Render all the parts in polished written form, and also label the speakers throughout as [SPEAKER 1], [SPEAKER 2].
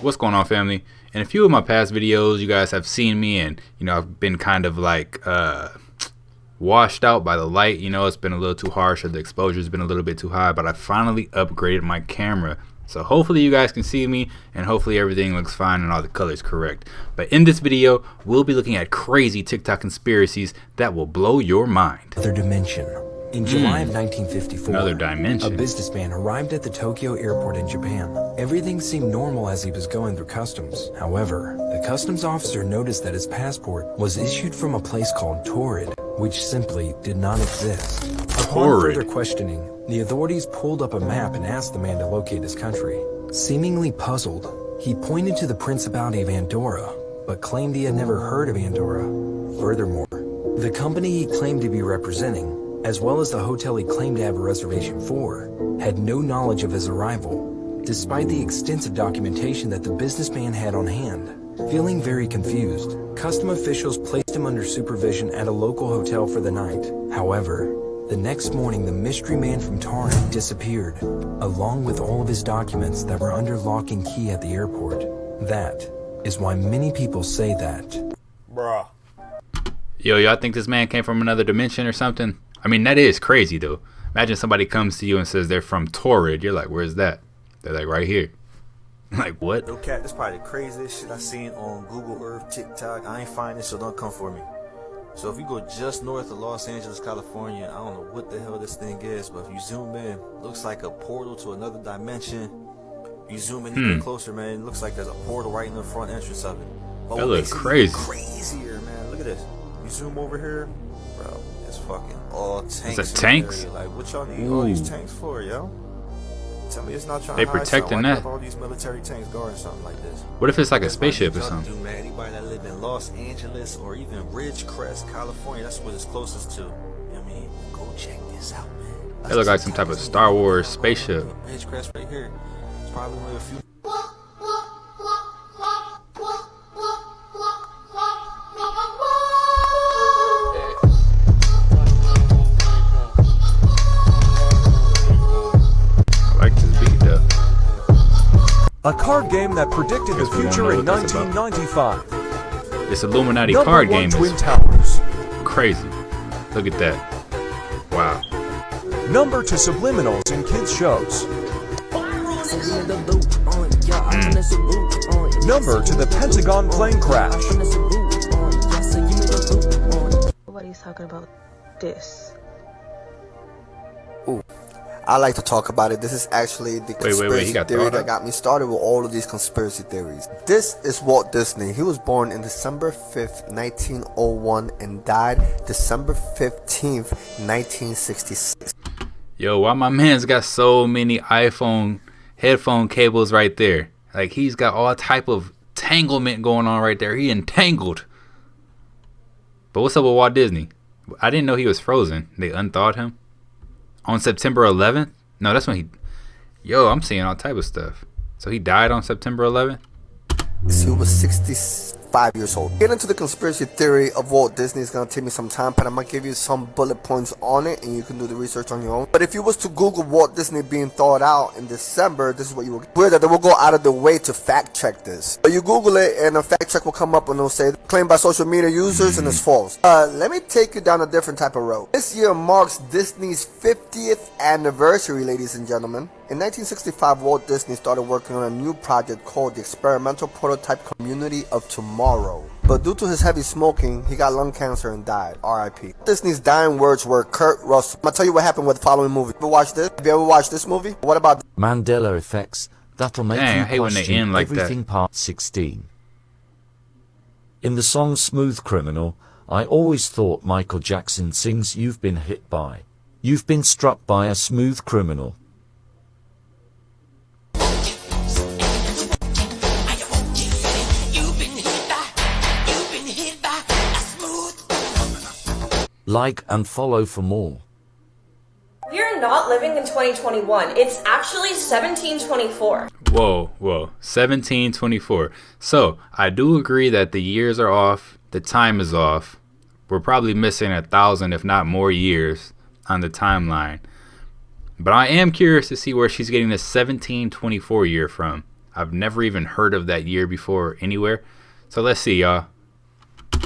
[SPEAKER 1] What's going on, family? In a few of my past videos, you guys have seen me, and I've been kind of like washed out by the light. It's been a little too harsh, or the exposure's been a little bit too high, but I finally upgraded my camera. So hopefully you guys can see me, and hopefully everything looks fine and all the colors correct. But in this video, we'll be looking at crazy TikTok conspiracies that will blow your mind.
[SPEAKER 2] Another dimension. In July of 1954,
[SPEAKER 1] Another dimension.
[SPEAKER 2] a businessman arrived at the Tokyo airport in Japan. Everything seemed normal as he was going through customs. However, the customs officer noticed that his passport was issued from a place called Torrid, which simply did not exist. Upon further questioning, the authorities pulled up a map and asked the man to locate his country. Seemingly puzzled, he pointed to the Principality of Andorra, but claimed he had never heard of Andorra. Furthermore, the company he claimed to be representing, as well as the hotel he claimed to have a reservation for, had no knowledge of his arrival, despite the extensive documentation that the businessman had on hand. Feeling very confused, custom officials placed him under supervision at a local hotel for the night. However, the next morning the mystery man from Torrid disappeared, along with all of his documents that were under lock and key at the airport. That is why many people say that.
[SPEAKER 3] Bruh.
[SPEAKER 1] Yo, y'all think this man came from another dimension or something? I mean, that is crazy, though. Imagine somebody comes to you and says they're from Torrid. You're like, where's that? They're like, right here. Like, what?
[SPEAKER 3] No cat, this probably the craziest shit I seen on Google Earth, TikTok. I ain't find this, so don't come for me. So if you go just north of Los Angeles, California, I don't know what the hell this thing is, but if you zoom in, it looks like a portal to another dimension. You zoom in even closer, man, it looks like there's a portal right in the front entrance of it. But
[SPEAKER 1] that looks crazy.
[SPEAKER 3] Crazier, man. Look at this. You zoom over here, bro. It's fucking all tanks.
[SPEAKER 1] Is that tanks?
[SPEAKER 3] Like, what y'all need all these tanks for, yo? Tell me it's not trying
[SPEAKER 1] they
[SPEAKER 3] to hide
[SPEAKER 1] protecting
[SPEAKER 3] something. Why
[SPEAKER 1] that.
[SPEAKER 3] all these military tanks guarding something like this?
[SPEAKER 1] What if it's like a
[SPEAKER 3] That's
[SPEAKER 1] spaceship or
[SPEAKER 3] what
[SPEAKER 1] something?
[SPEAKER 3] do, man. Anybody that live in Los Angeles or even Ridgecrest, California, that's what it's closest to. You know what I mean? Go check this out, man.
[SPEAKER 1] They look like some type of Star Wars spaceship.
[SPEAKER 3] Ridgecrest right here. It's probably only a few.
[SPEAKER 4] A card game that predicted the future in 1995.
[SPEAKER 1] This Illuminati
[SPEAKER 4] Number
[SPEAKER 1] card
[SPEAKER 4] one,
[SPEAKER 1] game
[SPEAKER 4] Twin
[SPEAKER 1] is
[SPEAKER 4] Towers.
[SPEAKER 1] crazy. Look at that. Wow.
[SPEAKER 4] Number 2, subliminals in kids shows. Number 2, the Pentagon plane crash.
[SPEAKER 5] Nobody's talking about this.
[SPEAKER 6] Ooh, I like to talk about it. This is actually the conspiracy theory that got me started with all of these conspiracy theories. This is Walt Disney. He was born in December 5th, 1901 and died December 15th, 1966.
[SPEAKER 1] Yo, why my man's got so many iPhone headphone cables right there? Like, he's got all type of tanglement going on right there. He entangled. But what's up with Walt Disney? I didn't know he was frozen. They unthawed him on September 11th. No, that's when he... Yo, I'm seeing all type of stuff. So he died on September 11th?
[SPEAKER 6] He was 65 years old. Get into the conspiracy theory of Walt Disney is going to take me some time, but I'm going to give you some bullet points on it, and you can do the research on your own. But if you was to Google Walt Disney being thawed out in December, this is what you will get. Weird that they will go out of the way to fact check this. But you Google it, and a fact check will come up, and it'll say, claimed by social media users, and it's false. Let me take you down a different type of road. This year marks Disney's 50th anniversary, ladies and gentlemen. In 1965, Walt Disney started working on a new project called the Experimental Prototype Community of Tomorrow. But due to his heavy smoking, he got lung cancer and died. R.I.P. Disney's dying words were Kurt Russell. I'm gonna tell you what happened with the following movie. Have you ever watched this movie? What about
[SPEAKER 7] Mandela Effects? That'll make
[SPEAKER 1] Dang, I
[SPEAKER 7] you
[SPEAKER 1] hate when they
[SPEAKER 7] question
[SPEAKER 1] end like
[SPEAKER 7] everything.
[SPEAKER 1] that.
[SPEAKER 7] Part 16. In the song Smooth Criminal, I always thought Michael Jackson sings "You've been hit by. You've been struck by a smooth criminal." Like and follow for more.
[SPEAKER 8] We're not living in 2021. It's actually 1724.
[SPEAKER 1] Whoa, 1724. So I do agree that the years are off, the time is off. We're probably missing 1,000, if not more, years on the timeline. But I am curious to see where she's getting the 1724 year from. I've never even heard of that year before anywhere. So let's see, y'all.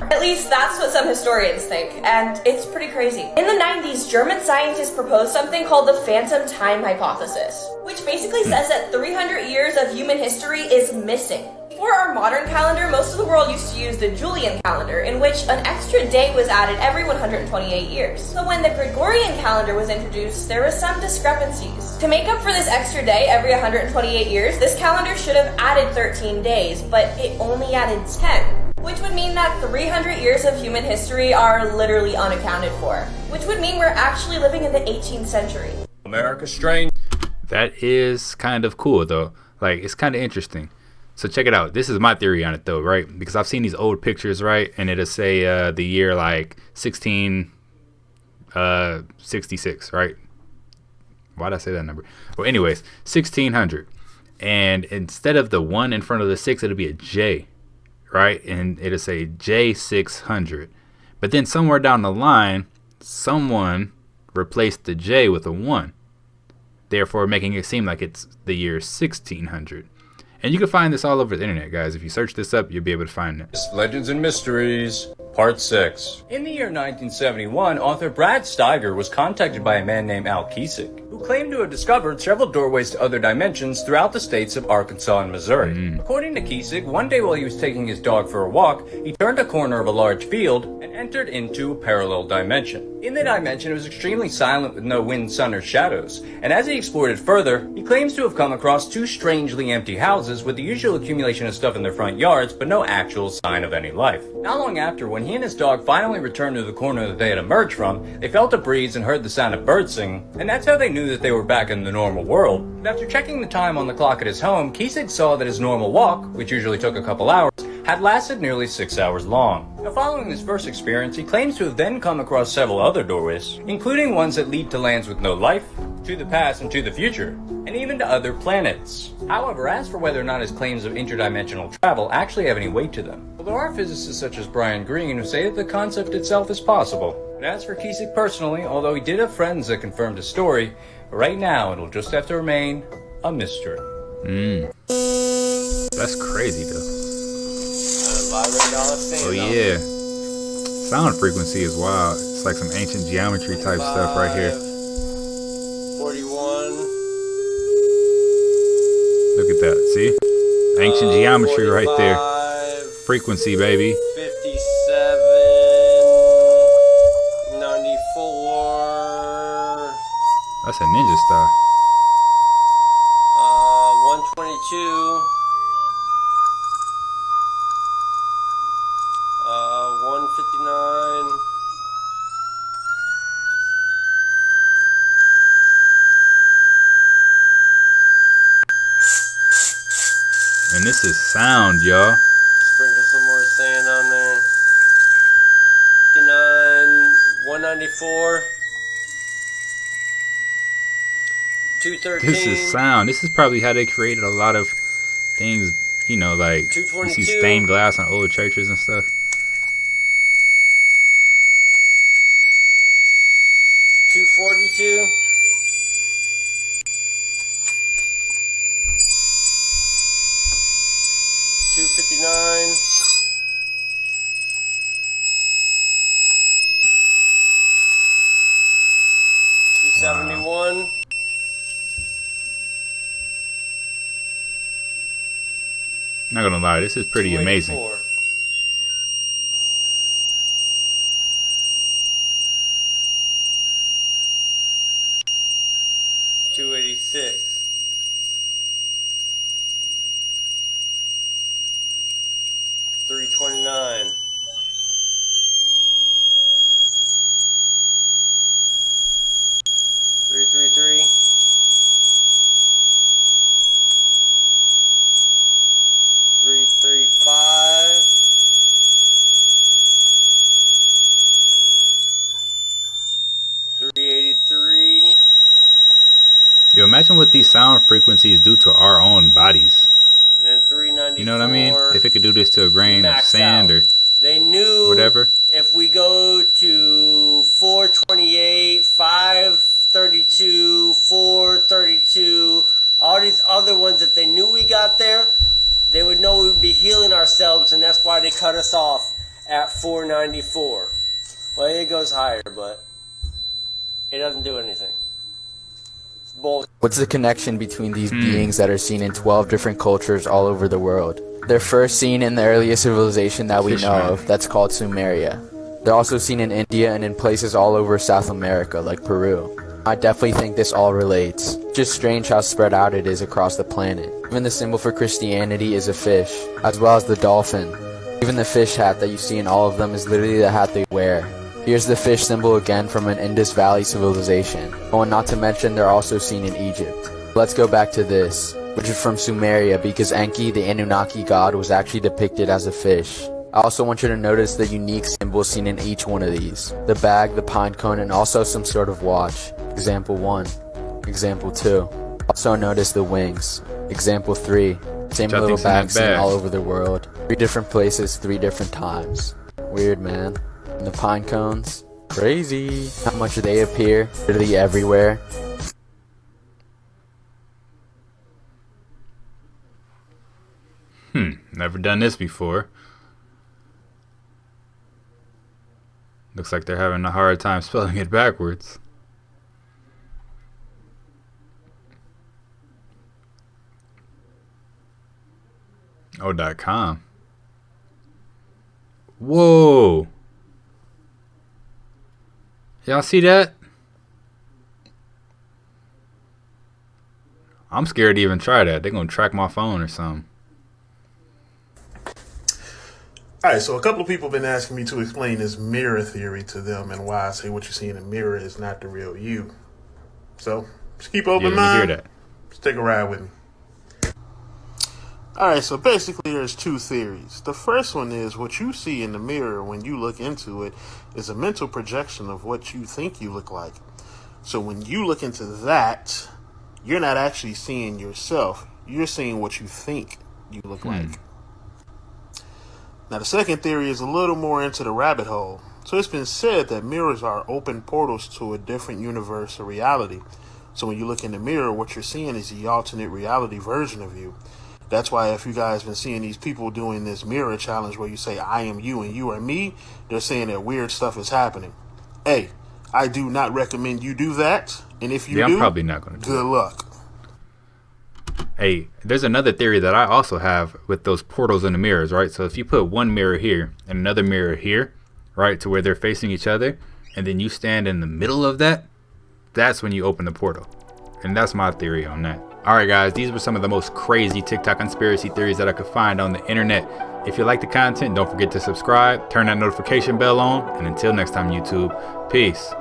[SPEAKER 8] At least that's what some historians think, and it's pretty crazy. In the 90s, German scientists proposed something called the phantom time hypothesis, which basically says that 300 years of human history is missing. For our modern calendar, most of the world used to use the Julian calendar, in which an extra day was added every 128 years. So when the Gregorian calendar was introduced, there were some discrepancies. To make up for this extra day every 128 years, this calendar should have added 13 days, but it only added 10. Which would mean that 300 years of human history are literally unaccounted for. Which would mean we're actually living in the 18th century.
[SPEAKER 9] America's strange.
[SPEAKER 1] That is kind of cool, though. Like, it's kind of interesting. So check it out. This is my theory on it, though, right? Because I've seen these old pictures, right? And it'll say the year like 1666, right? Why did I say that number? Well, anyways, 1600. And instead of the 1 in front of the 6, it'll be a J, right? And it'll say J600. But then somewhere down the line, someone replaced the J with a 1, therefore making it seem like it's the year 1600. And you can find this all over the internet, guys. If you search this up, you'll be able to find it.
[SPEAKER 9] Legends and Mysteries, Part 6. In the year 1971, author Brad Steiger was contacted by a man named Al Kiesig, who claimed to have discovered several doorways to other dimensions throughout the states of Arkansas and Missouri. According to Kiesig, one day while he was taking his dog for a walk, he turned a corner of a large field and entered into a parallel dimension. In the dimension, it was extremely silent with no wind, sun, or shadows, and as he explored it further, he claims to have come across 2 strangely empty houses with the usual accumulation of stuff in their front yards, but no actual sign of any life. Not long after, when he and his dog finally returned to the corner that they had emerged from, they felt a breeze and heard the sound of birds singing, and that's how they knew that they were back in the normal world. But after checking the time on the clock at his home, Kiesig saw that his normal walk, which usually took a couple hours, had lasted nearly 6 hours long. Now, following this first experience, he claims to have then come across several other doorways, including ones that lead to lands with no life, to the past and to the future, and even to other planets. However, as for whether or not his claims of interdimensional travel actually have any weight to them, well, there are physicists such as Brian Greene who say that the concept itself is possible. But as for Kiesig personally, although he did have friends that confirmed his story, right now it'll just have to remain a mystery.
[SPEAKER 1] That's crazy, though. Oh yeah, sound frequency is wild. It's like some ancient geometry type stuff right here.
[SPEAKER 10] 41.
[SPEAKER 1] Look at that, see? Ancient geometry right there. Frequency, baby.
[SPEAKER 10] 57. 94.
[SPEAKER 1] That's a ninja star.
[SPEAKER 10] 122. 159.
[SPEAKER 1] And this is sound, y'all.
[SPEAKER 10] Sprinkle some more sand on there. 59. 194. 213.
[SPEAKER 1] This is sound. This is probably how they created a lot of things, you know, like you see
[SPEAKER 10] 222.
[SPEAKER 1] stained glass on old churches and stuff.
[SPEAKER 10] 242. 259. 271.
[SPEAKER 1] Not gonna lie, this is pretty amazing.
[SPEAKER 10] 284. 286. 329. 333. 335. 383.
[SPEAKER 1] Yo, imagine what these sound frequencies do to our own bodies.
[SPEAKER 10] And then 394.
[SPEAKER 1] You know what I mean? If it could do this to a grain of sand or
[SPEAKER 10] They knew
[SPEAKER 1] whatever.
[SPEAKER 10] if we go to 428, 532, 432, All these other ones, if they knew we got there, they would know we would be healing ourselves, and that's why they cut us off at 494. Well, it goes higher, but it doesn't do anything. It's bullshit.
[SPEAKER 11] What's the connection between these beings that are seen in 12 different cultures all over the world? They're first seen in the earliest civilization that we know of, that's called Sumeria. They're also seen in India and in places all over South America, like Peru. I definitely think this all relates. Just strange how spread out it is across the planet. Even the symbol for Christianity is a fish, as well as the dolphin. Even the fish hat that you see in all of them is literally the hat they wear. Here's the fish symbol again from an Indus Valley civilization. Oh, and not to mention they're also seen in Egypt. Let's go back to this, which is from Sumeria because Enki, the Anunnaki god, was actually depicted as a fish. I also want you to notice the unique symbols seen in each one of these. The bag, the pine cone, and also some sort of watch. Example 1. Example 2. Also notice the wings. Example 3. Same little bag seen all over the world. 3 different places, 3 different times. Weird, man. And the pine cones? Crazy. How much they appear literally everywhere.
[SPEAKER 1] Never done this before. Looks like they're having a hard time spelling it backwards. .com. Whoa. Y'all see that? I'm scared to even try that. They're gonna track my phone or something.
[SPEAKER 12] Alright, so a couple of people have been asking me to explain this mirror theory to them and why I say what you see in the mirror is not the real you. So, just keep open mind.
[SPEAKER 1] Hear that.
[SPEAKER 12] Just take a ride with me. Alright, so basically there's 2 theories. The first one is what you see in the mirror when you look into it is a mental projection of what you think you look like. So when you look into that, you're not actually seeing yourself. You're seeing what you think you look like. Now the second theory is a little more into the rabbit hole. So it's been said that mirrors are open portals to a different universe or reality. So when you look in the mirror, what you're seeing is the alternate reality version of you. That's why if you guys been seeing these people doing this mirror challenge where you say I am you and you are me, they're saying that weird stuff is happening. Hey, I do not recommend you do that. And if you do,
[SPEAKER 1] I'm probably not going to do
[SPEAKER 12] good luck.
[SPEAKER 1] Hey, there's another theory that I also have with those portals in the mirrors, right? So if you put one mirror here and another mirror here, right, to where they're facing each other, and then you stand in the middle of that, that's when you open the portal. And that's my theory on that. Alright guys, these were some of the most crazy TikTok conspiracy theories that I could find on the internet. If you like the content, don't forget to subscribe, turn that notification bell on, and until next time YouTube, peace.